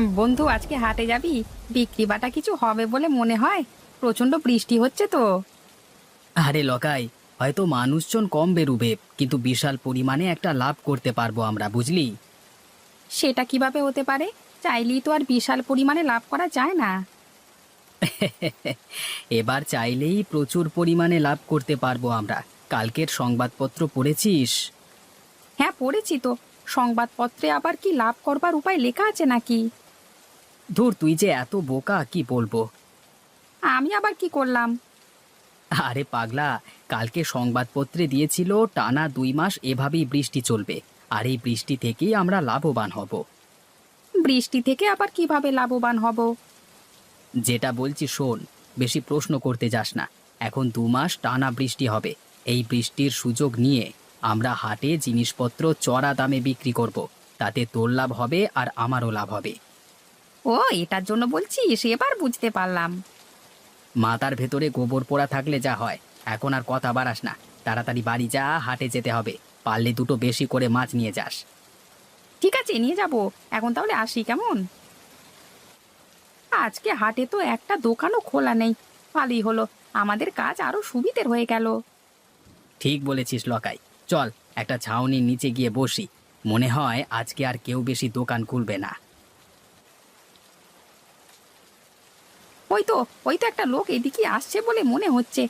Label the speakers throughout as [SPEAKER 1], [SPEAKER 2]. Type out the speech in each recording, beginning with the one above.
[SPEAKER 1] বন্ধু, আজকে হাটে যাবি? বিক্রি বাটা কিছু হবে বলে মনে হয়। প্রচন্ড বৃষ্টি হচ্ছে তো।
[SPEAKER 2] আরে লকাই, হয়তো মানুষজন কম বেরুবে, কিন্তু বিশাল পরিমাণে একটা লাভ করতে পারবো আমরা, বুঝলি?
[SPEAKER 1] সেটা কিভাবে হতে পারে? চাইলেই তো আর বিশাল পরিমাণে লাভ করা যায় না।
[SPEAKER 2] এবার চাইলেই প্রচুর পরিমাণে লাভ করতে পারবো আমরা। কালকের সংবাদপত্র পড়েছিস?
[SPEAKER 1] হ্যাঁ, পড়েছি তো। সংবাদপত্রে আবার কি লাভ করবার উপায় লেখা আছে নাকি?
[SPEAKER 2] ধুর, তুই যে এত বোকা, কি বলবো।
[SPEAKER 1] আমি আবার কি করলাম?
[SPEAKER 2] আরে পাগলা, কালকে সংবাদপত্রে দিয়েছিল টানা 2 মাস এভাবেই বৃষ্টি চলবে, আর এই বৃষ্টি থেকেই আমরা লাভবান হব।
[SPEAKER 1] বৃষ্টি থেকে আবার কিভাবে লাভবান হব?
[SPEAKER 2] যেটা বলছি শোন, বেশি প্রশ্ন করতে যাস না। এখন 2 মাস টানা বৃষ্টি হবে। এই বৃষ্টির সুযোগ নিয়ে আমরা হাটে জিনিসপত্র চড়া দামে বিক্রি করব। তাতে তোর লাভ হবে আর আমারও লাভ হবে।
[SPEAKER 1] ও, এটার জন্য বলছিস? এবার বুঝতে পারলাম।
[SPEAKER 2] মাথার ভেতরে গোবর পোড়া থাকলে যা হয়। এখন আর কথা বাড়াস না, তাড়াতাড়ি বাড়ি যা, হাটে যেতে হবে। পারলে দুটো বেশি করে মাছ নিয়ে যাস।
[SPEAKER 1] ঠিক আছে, নিয়ে যাব। এখন তাহলে আসি, কেমন? আজকে হাটে তো একটা দোকানও খোলা নেই। ভালোই হলো, আমাদের কাজ আরো সুবিধের হয়ে গেল।
[SPEAKER 2] ঠিক বলেছিস লকাই। চল, একটা ছাউনির নিচে গিয়ে বসি। মনে হয় আজকে আর কেউ বেশি দোকান খুলবে না।
[SPEAKER 1] ওই তো একটা লোক এদিকে আসছে বলে মনে হচ্ছে।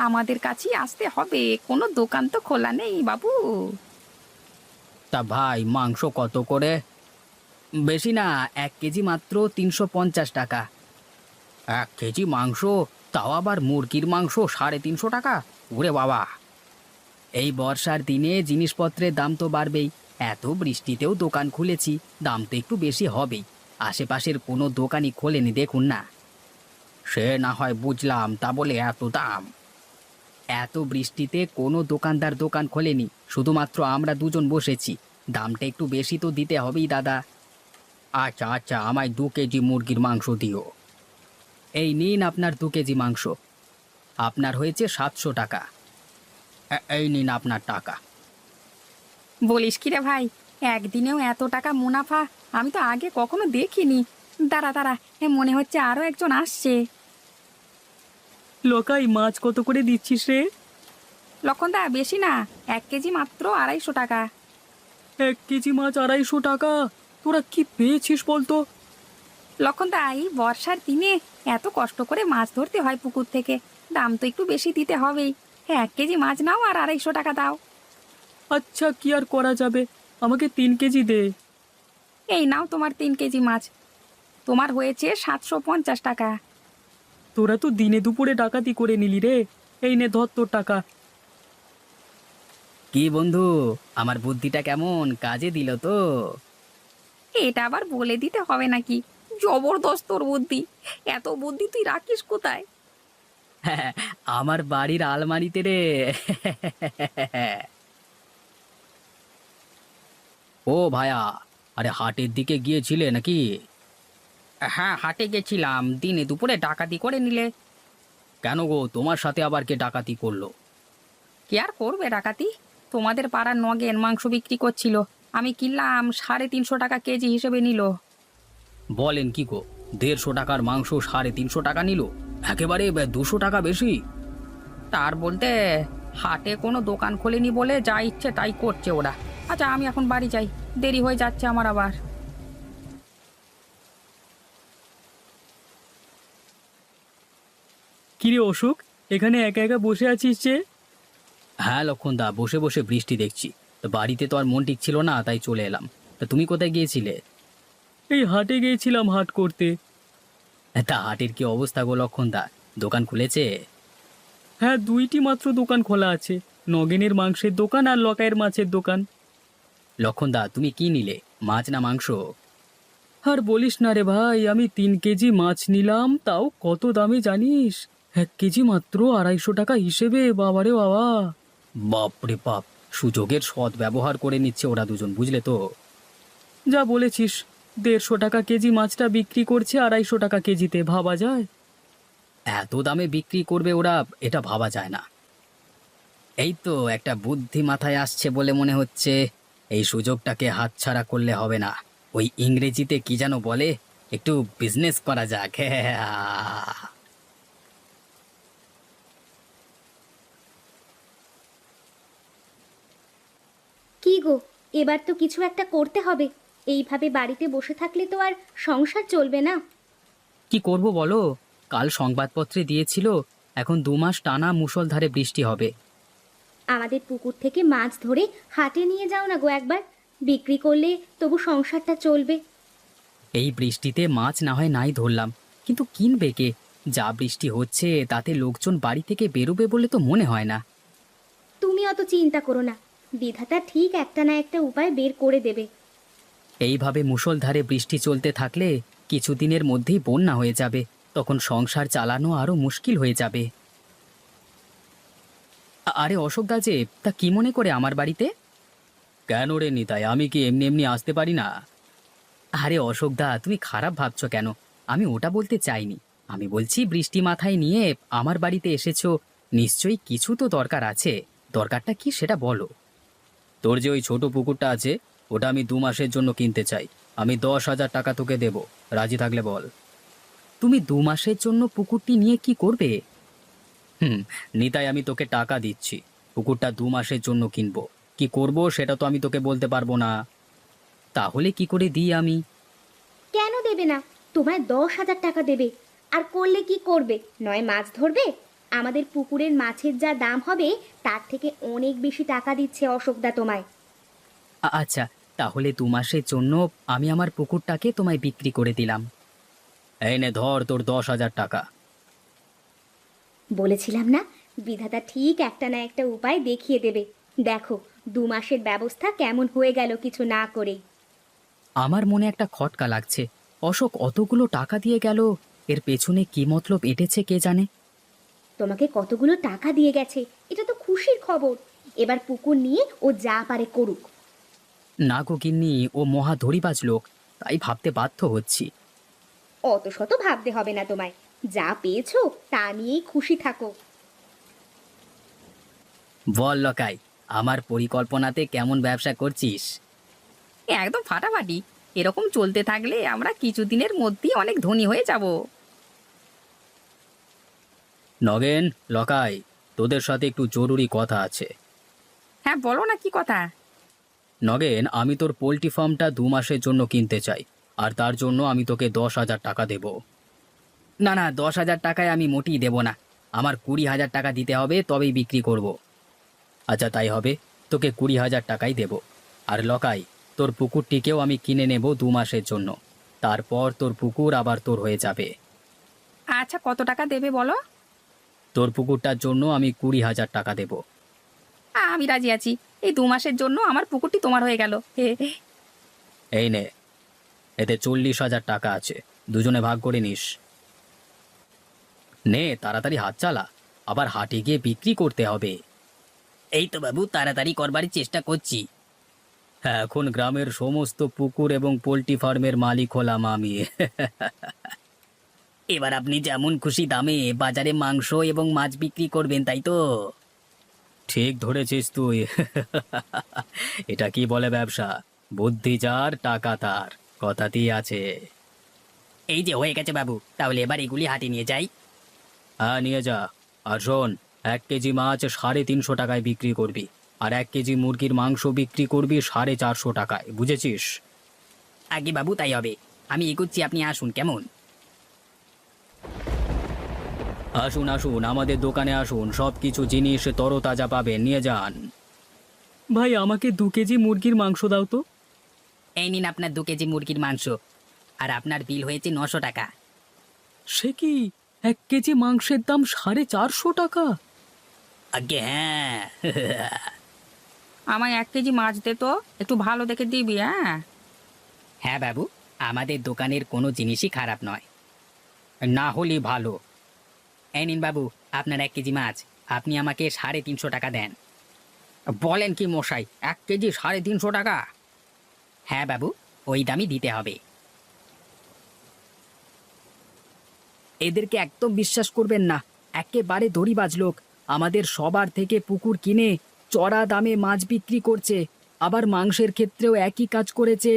[SPEAKER 1] আমাদের কাছেই আসতে হবে, কোনো দোকান তো খোলা নেই বাবু।
[SPEAKER 2] তা ভাই, মাংস কত করে? বেশি না, 1 কেজি মাত্র 350 টাকা। 1 কেজি মাংস? তাও আবার মুরগির মাংস 350 টাকা? ওরে বাবা! এই বর্ষার দিনে জিনিসপত্রের দাম তো বাড়বেই। এত বৃষ্টিতেও দোকান খুলেছি, দাম তো একটু বেশি হবেই। আশেপাশের কোনো দোকানই খোলেনি, দেখুন না। সে না হয় বুঝলাম, তা বলে এত দাম? এত বৃষ্টিতে কোনো দোকানদার দোকান খোলেনি, শুধুমাত্র আমরা দুজন বসেছি। দামটা একটু বেশি তো দিতে হবেই দাদা। আচ্ছা আচ্ছা, আমায় 2 কেজি মুরগির মাংস দিও। এই নিন আপনার 2 কেজি মাংস। আপনার হয়েছে 700 টাকা। এই নিন আপনার টাকা।
[SPEAKER 1] বলিস কি রে ভাই, একদিনেও এত টাকা মুনাফা আমি তো আগে কখনো দেখিনি। দাঁড়া দাঁড়া, মনে হচ্ছে আরো একজন আসছে।
[SPEAKER 2] লোকাই, মাছ কত করে দিচ্ছিস রে?
[SPEAKER 1] লক্ষণদা, বেশি না, 1 কেজি মাত্র 250 টাকা।
[SPEAKER 2] 1 কেজি মাছ 250 টাকা? তোরা কি পেয়েছিস বলতো?
[SPEAKER 1] লক্ষণদা, এই বর্ষার দিনে এত কষ্ট করে মাছ ধরতে হয় পুকুর থেকে, দাম তো একটু বেশি দিতে হবেই। হ্যাঁ, 1 কেজি মাছ নাও আর 250 টাকা দাও।
[SPEAKER 2] আচ্ছা, কি আর করা যাবে, আমাকে 3 কেজি দে।
[SPEAKER 1] এই নাও তোমার 3 কেজি মাছ। তোমার হয়েছে 750 টাকা।
[SPEAKER 2] তোরা তো দিনে দুপুরে ডাকাতি করে নিলি রে। এই নে, ধর তোর টাকা। কি বন্ধু, আমার বুদ্ধিটা কেমন কাজে দিল তো?
[SPEAKER 1] এটা আবার বলে দিতে হবে নাকি? জবরদস্ত তোর বুদ্ধি। এত বুদ্ধি তুই রাখিস কোথায়?
[SPEAKER 2] আমার বাড়ির আলমারিতে রে। ও ভায়া, আরে হাটের দিকে গিয়েছিলে নাকি?
[SPEAKER 1] হ্যাঁ, হাটে গেছিলাম, দিনে দুপুরে ডাকাতি করে নিলে।
[SPEAKER 2] কেন গো, তোমার সাথে আবার কে ডাকাতি করলো?
[SPEAKER 1] কি আর করবে ডাকাতি? তোমাদের পাড়ার নগেন মাংস বিক্রি করছিল, আমি কিনলাম, 350 টাকা কেজি হিসেবে নিল।
[SPEAKER 2] বলেন কি গো, 150 টাকার মাংস 350 টাকা নিল? একেবারে 200 টাকা বেশি।
[SPEAKER 1] তার বলতে, হাটে কোনো দোকান খোলেনি বলে যা ইচ্ছে তাই করছে ওরা। আচ্ছা, আমি এখন বাড়ি যাই, দেরি হয়ে যাচ্ছে আমার আবার।
[SPEAKER 2] কিরে অশোক, এখানে একা একা বসে আছিস যে? হ্যাঁ লক্ষণদা, বসে বসে বৃষ্টি দেখছি। তো বাড়িতে তো আর মন টিকছিল না, তাই চলে এলাম। তা তুমি কোথায় গিয়েছিলে? এই হাটে গিয়েছিলাম, হাট করতে। তা হাটের কি অবস্থা গো লক্ষণদা, দোকান খুলেছে? হ্যাঁ, 2টি মাত্র দোকান খোলা আছে, নগেনের মাংসের দোকান আর লকাইয়ের মাছের দোকান। লক্ষণদা, তুমি কি নিলে, মাছ না মাংস? আর বলিস না রে ভাই, আমি 3 কেজি মাছ নিলাম, তাও কত দামে জানিস? 1 কেজি মাত্র 250 টাকা হিসেবে, বাবারে বাবা! বাপরে বাপ! সুযোগের সৎ ব্যবহার করে নিচ্ছে ওরা দুজন, বুঝলে তো? যা বলেছিস, 150 টাকা কেজি মাছটা বিক্রি করছে 250 টাকা কেজিতে, ভাবা যায়? এত দামে বিক্রি করবে ওরা, এটা ভাবা যায় না। এই তো একটা বুদ্ধি মাথায় আসছে বলে মনে হচ্ছে। এই সুযোগটাকে হাতছাড়া করলে হবে না। ওই ইংরেজিতে কি যেন বলে, একটু বিজনেস করা যাক।
[SPEAKER 3] কি গো, এবার তো কিছু একটা করতে হবে। এইভাবে বাড়িতে বসে থাকলে তো আর সংসার চলবে না।
[SPEAKER 2] কি করব বলো? কাল সংবাদপত্রে দিয়েছিল এখন 2 মাস টানা মুষলধারে বৃষ্টি হবে।
[SPEAKER 3] আমাদের পুকুর থেকে মাছ ধরে হাটে নিয়ে যাও না গো একবার। বিক্রি করলে তবু সংসারটা চলবে।
[SPEAKER 2] এই বৃষ্টিতে মাছ না হয় নাই ধরলাম, কিন্তু কিনবে কে? যা বৃষ্টি হচ্ছে তাতে লোকজন বাড়ি থেকে বেরোবে বলে তো মনে হয় না।
[SPEAKER 3] তুমি অত চিন্তা করো না, বিধাতা ঠিক একটা না একটা উপায় বের করে দেবে।
[SPEAKER 2] এইভাবে মুষলধারে বৃষ্টি চলতে থাকলে কিছুদিনের মধ্যেই বন্যা হয়ে যাবে, তখন সংসার চালানো আরো মুশকিল হয়ে যাবে। আরে অশোক দা যে, তা কি মনে করে আমার বাড়িতে? কেন রে নিতাই, আমি কি এমনি এমনি আসতে পারি না? আরে অশোক দা, তুমি খারাপ ভাবছো কেন? আমি ওটা বলতে চাইনি। আমি বলছি বৃষ্টি মাথায় নিয়ে আমার বাড়িতে এসেছো, নিশ্চয়ই কিছু তো দরকার আছে। দরকারটা কি সেটা বলো। তোর যে ওই ছোট পুকুরটা আছে, ওটা আমি 2 মাসের জন্য কিনতে চাই। আমি 10,000 টাকা তোকে দেব, রাজি থাকলে বল। তুমি 2 মাসের জন্য পুকুরটি নিয়ে কি করবে? নিতাই, আমি তোকে টাকা দিচ্ছি, পুকুরটা 2 মাসের জন্য কিনবো। কি করব সেটা তো আমি তোকে বলতে পারবো না। তাহলে কি করে দিই আমি?
[SPEAKER 3] কেন দেবে না? তোমায় 10,000 টাকা দেবে। আর করলে কি করবে? নয় মাছ ধরবে। আমাদের পুকুরের মাছের যা দাম হবে তার থেকে অনেক বেশি টাকা দিচ্ছে অশোকদা তোমায়।
[SPEAKER 2] আচ্ছা, তাহলে 2 মাসের জন্য আমি আমার পুকুরটাকে তোমায় বিক্রি করে দিলাম। এই নে ধর তোর 10,000 টাকা।
[SPEAKER 3] বলেছিলাম না, বিধাতা ঠিক একটা না একটা উপায় দেখিয়ে দেবে। দেখো, 2 মাসের ব্যবস্থা কেমন হয়ে গেল কিছু না করেই।
[SPEAKER 2] আমার মনে একটা খটকা লাগছে। অশোক অতগুলো টাকা দিয়ে গেল, এর পেছনে কি মতলব এঁটেছে কে জানে।
[SPEAKER 3] তোমাকে কতগুলো টাকা দিয়ে গেছে, এটা তো খুশির খবর। এবার পুকুর নিয়ে ও যা পারে করুক।
[SPEAKER 2] না গো গিন্নি, ও মহা ধড়িবাজ লোক, তাই ভাবতে বাধ্য হচ্ছি।
[SPEAKER 3] অত শত ভাবতে হবে না তোমায়। যা পেয়েছো তা নিয়েই খুশি থাকো।
[SPEAKER 2] বল লকাই, আমার পরিকল্পনাতে কেমন ব্যবসা করছিস?
[SPEAKER 1] একদম ফাটাফাটি। এরকম চলতে থাকলে আমরা কিছুদিনের মধ্যেই অনেক ধনী হয়ে যাব।
[SPEAKER 2] নগেন, লকাই, তোদের সাথে একটু জরুরি কথা আছে।
[SPEAKER 1] হ্যাঁ, বলো না, কি কথা?
[SPEAKER 2] নগেন, আমি তোর পোল্ট্রি ফার্মটা 2 মাসের জন্য কিনতে চাই, আর তার জন্য আমি তোকে 10,000 টাকা দেব। না না, 10,000 টাকায় আমি মোটেই দেব না। আমার 20,000 টাকা দিতে হবে, তবেই বিক্রি করব। আচ্ছা তাই হবে, তোকে 20,000 টাকাই দেব। আর লকাই, তোর পুকুরটিকেও আমি কিনে নেব 2 মাসের জন্য। তারপর তোর পুকুর আবার তোর হয়ে যাবে।
[SPEAKER 1] আচ্ছা, কত টাকা দেবে বলো?
[SPEAKER 2] তোর পুকুরটার জন্য আমি 20,000 টাকা দেব।
[SPEAKER 1] আমি রাজি আছি। এই 2 মাসের জন্য আমার পুকুরটি তোমার হয়ে গেল। হে হে।
[SPEAKER 2] এই নে, এতে 40,000 টাকা আছে, দুজনে ভাগ করে নিস। নে তাড়াতাড়ি হাত চালা, আবার হাটে গিয়ে বিক্রি করতে হবে। এই তো বাবু, তাড়াতাড়ি করবার চেষ্টা করছি। হ্যাঁ, এখন গ্রামের সমস্ত পুকুর এবং পোল্ট্রি ফার্মের মালিক হলাম আমি। এবার আপনি যেমন খুশি দামে বাজারে মাংস এবং মাছ বিক্রি করবেন, তাই তো? ঠিক ধরেছিস তুই। এটা কি বলে ব্যবসা? বুদ্ধি যার টাকা তার, কথাতেই আছে। এই যে হয়ে গেছে বাবু, তাহলে এবার এগুলি হাটে নিয়ে যাই। হ্যাঁ নিয়ে যা। আর শোন, 1 কেজি মাছ 350 টাকায় বিক্রি করবি, আর 1 কেজি মুরগির মাংস বিক্রি করবি 450 টাকায়, বুঝেছিস? আগে বাবু তাই হবে। আমি এগোচ্ছি, আপনি আসুন কেমন। আসুন আসুন, আমাদের দোকানে আসুন, সব কিছু জিনিস তরতাজা পাবেন, নিয়ে যান। ভাই, আমাকে 2 কেজি মুরগির মাংস দাও তো। এই নিন আপনার 2 কেজি মুরগির মাংস, আর আপনার বিল হয়েছে 900 টাকা। সে কি, 1 কেজি মাংসের দাম 450 টাকা? আগে হ্যাঁ।
[SPEAKER 1] আমায় 1 কেজি মাছ দে তো, একটু ভালো দেখে দিবি। হ্যাঁ
[SPEAKER 2] হ্যাঁ বাবু, আমাদের দোকানের কোনো জিনিসই খারাপ নয়। না হলে ভালো। এই নিন বাবু, আপনার 1 কেজি মাছ, আপনি আমাকে 350 টাকা দেন। বলেন কি মশাই, 1 কেজি 350 টাকা? হ্যাঁ বাবু, ওই দামই দিতে হবে। এদেরকে একদম বিশ্বাস করবেন না, একেবারে দড়িবাজ লোক। আমাদের সবার থেকে পুকুর কিনে চড়া দামে মাছ বিক্রি করছে, আবার মাংসের ক্ষেত্রেও একই কাজ করেছে।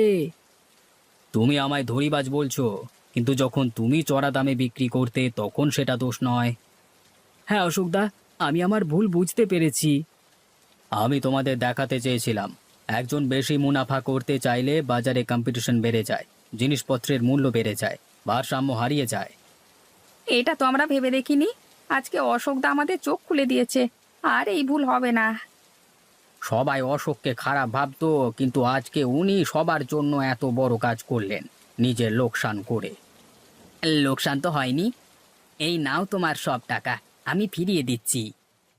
[SPEAKER 2] তুমি আমায় দড়িবাজ বলছো? কিন্তু যখন তুমি চড়া দামে বিক্রি করতে তখন সেটা দোষ নয়। হ্যাঁ অশোকদা, আমি আমার ভুল বুঝতে পেরেছি। আমি তোমাদের দেখাতে চেয়েছিলাম একজন বেশি মুনাফা করতে চাইলে বাজারে কম্পিটিশন বেড়ে যায়, জিনিসপত্রের মূল্য বেড়ে যায়, ভারসাম্য হারিয়ে যায়।
[SPEAKER 1] এটা তো আমরা ভেবে দেখিনি। আজকে অশোকদা আমাদের চোখ খুলে দিয়েছে। আর এই ভুল হবে না।
[SPEAKER 2] সবাই অশোককে খারাপ ভাবতো, কিন্তু আজকে উনি সবার জন্য এত বড় কাজ করলেন নিজের লোকসান করে। লোকসান তো হয়নি। এই নাও তোমার সব টাকা, আমি ফিরিয়ে দিচ্ছি।